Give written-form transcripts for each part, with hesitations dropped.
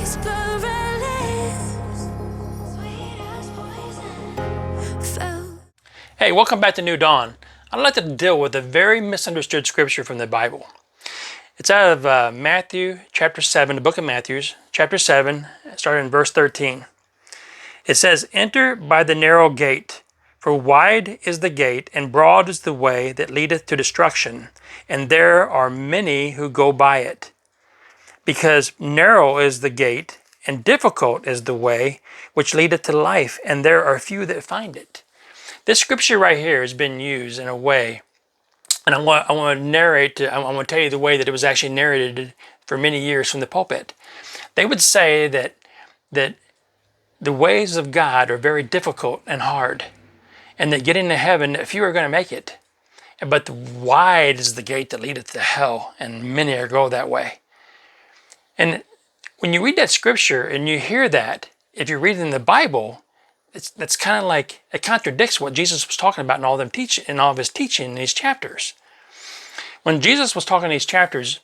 whisper our lips, sweet as poison. Hey, welcome back to New Dawn. I'd like to deal with a very misunderstood scripture from the Bible. It's out of Matthew chapter 7, the book of Matthew, chapter 7, starting in verse 13. It says, "Enter by the narrow gate, for wide is the gate, and broad is the way that leadeth to destruction, and there are many who go by it. Because narrow is the gate, and difficult is the way which leadeth to life, and there are few that find it." This scripture right here has been used in a way, and I want to tell you the way that it was actually narrated for many years from the pulpit. They would say that the ways of God are very difficult and hard, and that getting to heaven, few are going to make it. But wide is the gate that leadeth to hell, and many are go that way. And when you read that scripture and you hear that, if you're reading the Bible, that's kind of like, it contradicts what Jesus was talking about in all of his teaching in these chapters. When Jesus was talking in these chapters,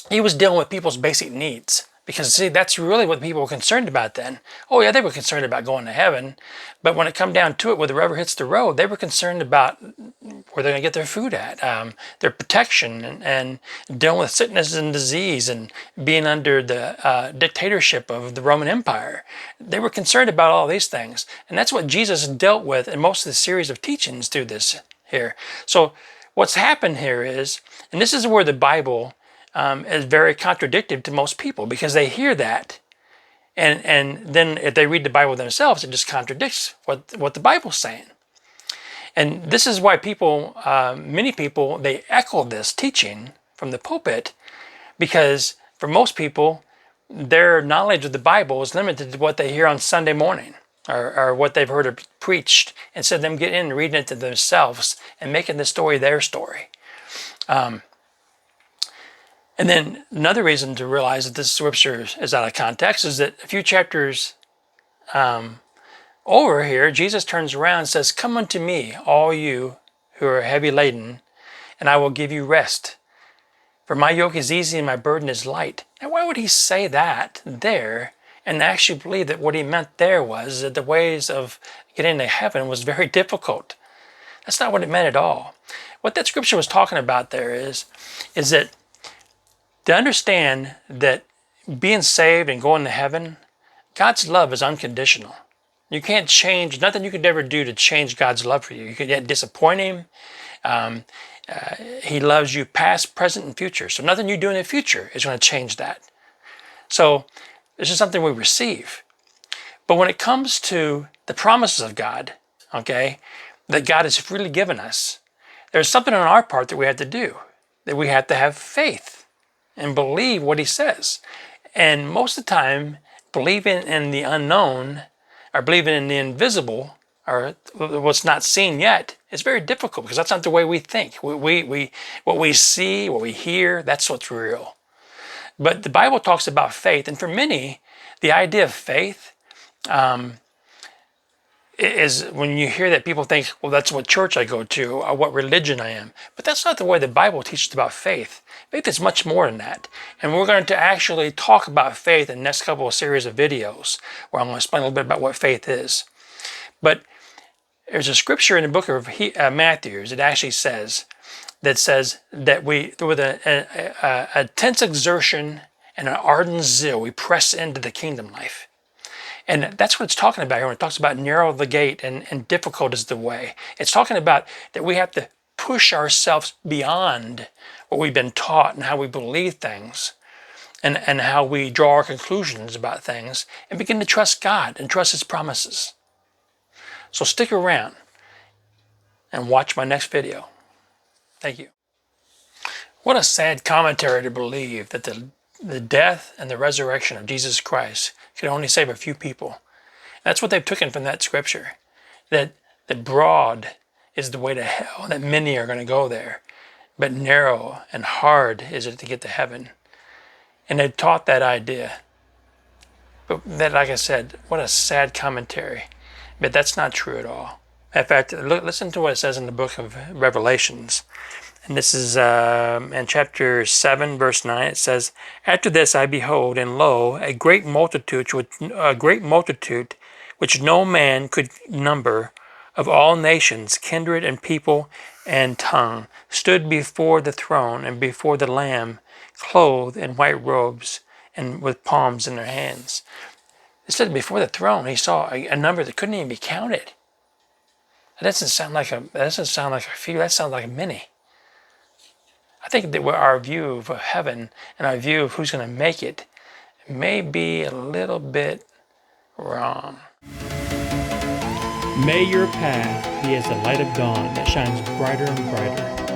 he was dealing with people's basic needs. Because see, that's really what people were concerned about then. Oh yeah, they were concerned about going to heaven. But when it come down to it, where the rubber hits the road, they were concerned about where they're going to get their food at, their protection, and dealing with sickness and disease, and being under the dictatorship of the Roman Empire. They were concerned about all these things. And that's what Jesus dealt with in most of the series of teachings through this here. So what's happened here is, and this is where the Bible is very contradictory to most people, because they hear that, and then if they read the Bible themselves, it just contradicts what the Bible's saying. And this is why many people, they echo this teaching from the pulpit, because for most people, their knowledge of the Bible is limited to what they hear on Sunday morning, or what they've heard preached, instead of them getting in and reading it to themselves and making the story their story. And then another reason to realize that this scripture is out of context is that a few chapters over here, Jesus turns around and says, "Come unto me, all you who are heavy laden, and I will give you rest. For my yoke is easy and my burden is light." Now, why would he say that there and actually believe that what he meant there was that the ways of getting to heaven was very difficult? That's not what it meant at all. What that scripture was talking about there is that to understand that being saved and going to heaven, God's love is unconditional. You can't change, nothing you could ever do to change God's love for you. You could disappoint him. He loves you past, present, and future. So nothing you do in the future is going to change that. So this is something we receive. But when it comes to the promises of God, okay, that God has freely given us, there's something on our part that we have to do, that we have to have faith and believe what he says. And most of the time, believing in the unknown, or believing in the invisible, or what's not seen yet, is very difficult, because that's not the way we think. What we see, what we hear, that's what's real. But the Bible talks about faith, and for many, the idea of faith is, when you hear that, people think, well, that's what church I go to, or what religion I am. But that's not the way the Bible teaches about faith. Faith is much more than that. And we're going to actually talk about faith in the next couple of series of videos, where I'm going to explain a little bit about what faith is. But there's a scripture in the book of Matthew that actually says that we, with a tense exertion and an ardent zeal, we press into the kingdom life. And that's what it's talking about here when it talks about narrow the gate and difficult is the way. It's talking about that we have to push ourselves beyond what we've been taught and how we believe things, and how we draw our conclusions about things, and begin to trust God and trust his promises. So stick around and watch my next video. Thank you. What a sad commentary to believe that the death and the resurrection of Jesus Christ could only save a few people. That's what they've taken from that scripture, that the broad is the way to hell, that many are going to go there, but narrow and hard is it to get to heaven. And they taught that idea. But that, like I said, what a sad commentary. But that's not true at all. In fact, listen to what it says in the book of Revelations. And this is in chapter 7, verse 9. It says, "After this I behold, and lo, a great multitude, which no man could number, of all nations, kindred, and people, and tongue, stood before the throne and before the Lamb, clothed in white robes, and with palms in their hands." It said before the throne, he saw a number that couldn't even be counted. That doesn't sound like a few. That sounds like many. I think that our view of heaven and our view of who's going to make it may be a little bit wrong. May your path be as the light of dawn that shines brighter and brighter.